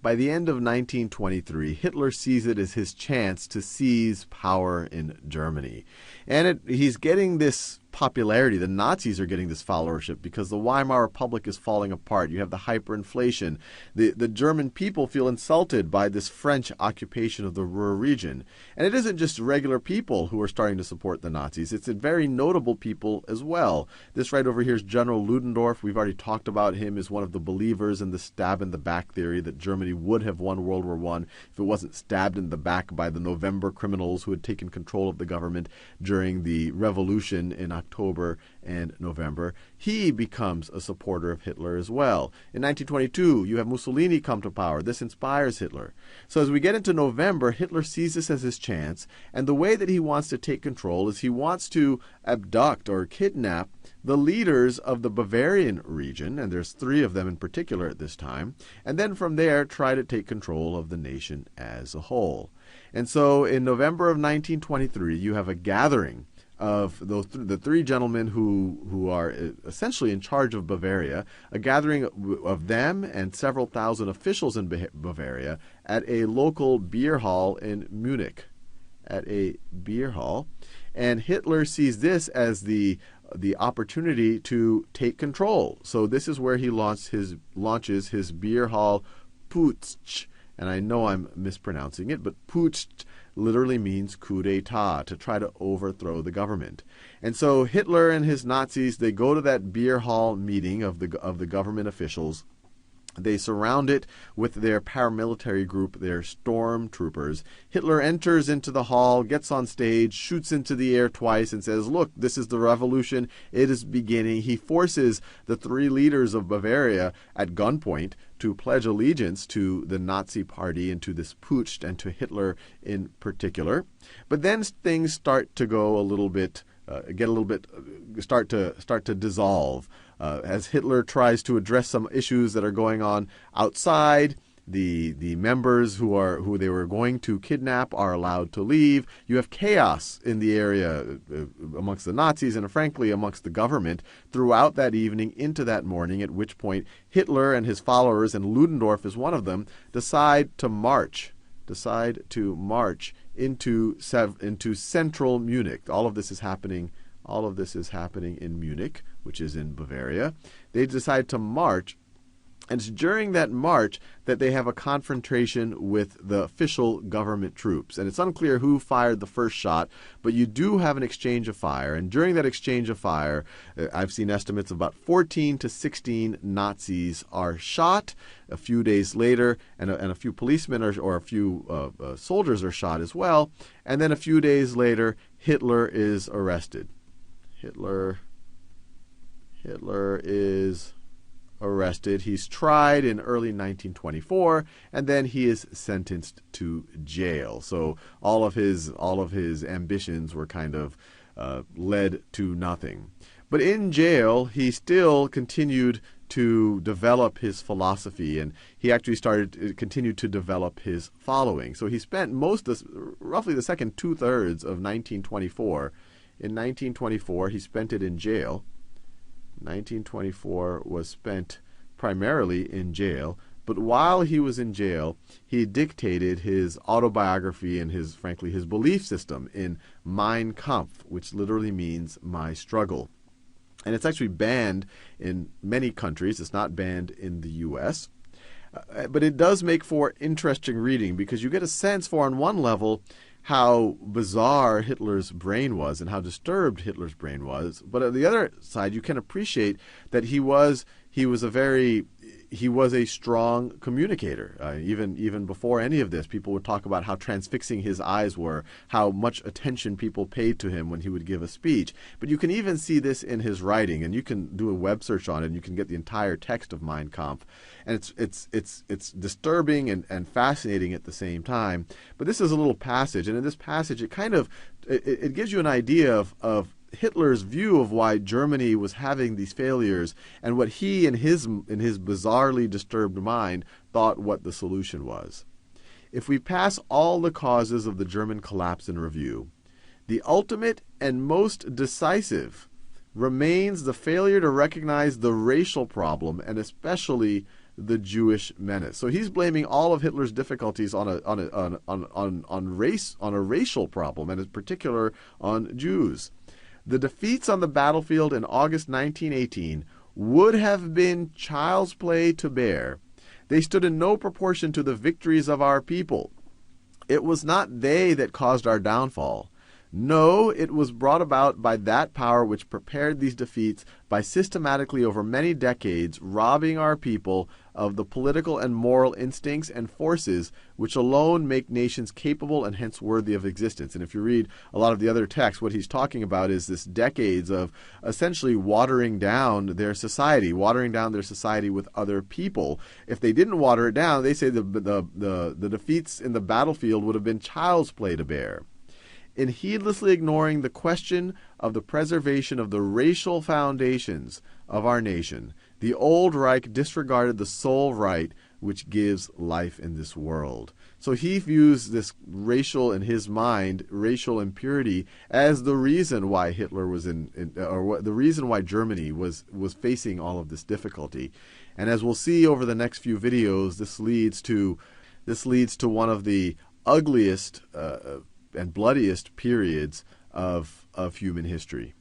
By the end of 1923, Hitler sees it as his chance to seize power in Germany. And he's getting this popularity. The Nazis are getting this followership because the Weimar Republic is falling apart. You have the hyperinflation. The German people feel insulted by this French occupation of the Ruhr region. And it isn't just regular people who are starting to support the Nazis. It's very notable people as well. This right over here is General Ludendorff. We've already talked about him as one of the believers in the stab in the back theory that Germany would have won World War I if it wasn't stabbed in the back by the November criminals who had taken control of the government during the revolution in October and November. He becomes a supporter of Hitler as well. In 1922, you have Mussolini come to power. This inspires Hitler. So as we get into November, Hitler sees this as his chance, and the way that he wants to take control is he wants to abduct or kidnap the leaders of the Bavarian region, and there's 3 of them in particular at this time, and then from there try to take control of the nation as a whole. And so in November of 1923, you have a gathering of the 3 gentlemen who are essentially in charge of Bavaria, a gathering of them and several thousand officials in Bavaria at a local beer hall in Munich. At a beer hall. And Hitler sees this as the opportunity to take control. So this is where he launches his beer hall Putsch. And I know I'm mispronouncing it, but Putsch literally means coup d'etat, to try to overthrow the government. And so Hitler and his Nazis, they go to that beer hall meeting of the government officials. They surround it with their paramilitary group, their stormtroopers. Hitler enters into the hall, gets on stage, shoots into the air twice, and says, look, this is the revolution. It is beginning. He forces the 3 leaders of Bavaria at gunpoint to pledge allegiance to the Nazi party and to this Putsch and to Hitler in particular. But then things start to go a little bit, start to dissolve. As Hitler tries to address some issues that are going on outside, the members who they were going to kidnap are allowed to leave. You have chaos in the area amongst the Nazis and frankly amongst the government throughout that evening into that morning, at which point Hitler and his followers, and Ludendorff is one of them, decide to march into central Munich. All of this is happening in Munich, which is in Bavaria. They decide to march, and it's during that march that they have a confrontation with the official government troops. And it's unclear who fired the first shot, but you do have an exchange of fire. And during that exchange of fire, I've seen estimates of about 14 to 16 Nazis are shot. A few days later, and a few policemen or a few soldiers are shot as well. And then a few days later, Hitler is arrested. Hitler is arrested. He's tried in early 1924, and then he is sentenced to jail. So all of his ambitions were kind of led to nothing. But in jail, he still continued to develop his philosophy, and he actually continued to develop his following. So he spent roughly the second 2/3 of 1924. In 1924, he spent it in jail. 1924 was spent primarily in jail, but while he was in jail, he dictated his autobiography and his belief system in Mein Kampf, which literally means my struggle. And it's actually banned in many countries. It's not banned in the U.S., but it does make for interesting reading because you get a sense for, on one level, how bizarre Hitler's brain was and how disturbed Hitler's brain was. But on the other side, you can appreciate that he was a strong communicator. Even before any of this, people would talk about how transfixing his eyes were, how much attention people paid to him when he would give a speech. But you can even see this in his writing, and you can do a web search on it, and you can get the entire text of Mein Kampf. And it's disturbing and fascinating at the same time. But this is a little passage, and in this passage, it gives you an idea of Hitler's view of why Germany was having these failures and what he, in his bizarrely disturbed mind, thought what the solution was. If we pass all the causes of the German collapse in review, the ultimate and most decisive remains the failure to recognize the racial problem, and especially the Jewish menace. So he's blaming all of Hitler's difficulties on a racial problem, and in particular on Jews. The defeats on the battlefield in August 1918 would have been child's play to bear. They stood in no proportion to the victories of our people. It was not they that caused our downfall. No, it was brought about by that power which prepared these defeats by systematically over many decades robbing our people of the political and moral instincts and forces which alone make nations capable and hence worthy of existence. And if you read a lot of the other texts, what he's talking about is this decades of essentially watering down their society with other people. If they didn't water it down, they say the defeats in the battlefield would have been child's play to bear. In heedlessly ignoring the question of the preservation of the racial foundations of our nation, the old Reich disregarded the sole right which gives life in this world. So he views this racial, in his mind, racial impurity as the reason why Hitler was the reason why Germany was facing all of this difficulty. And as we'll see over the next few videos, this leads to one of the ugliest and bloodiest periods of human history.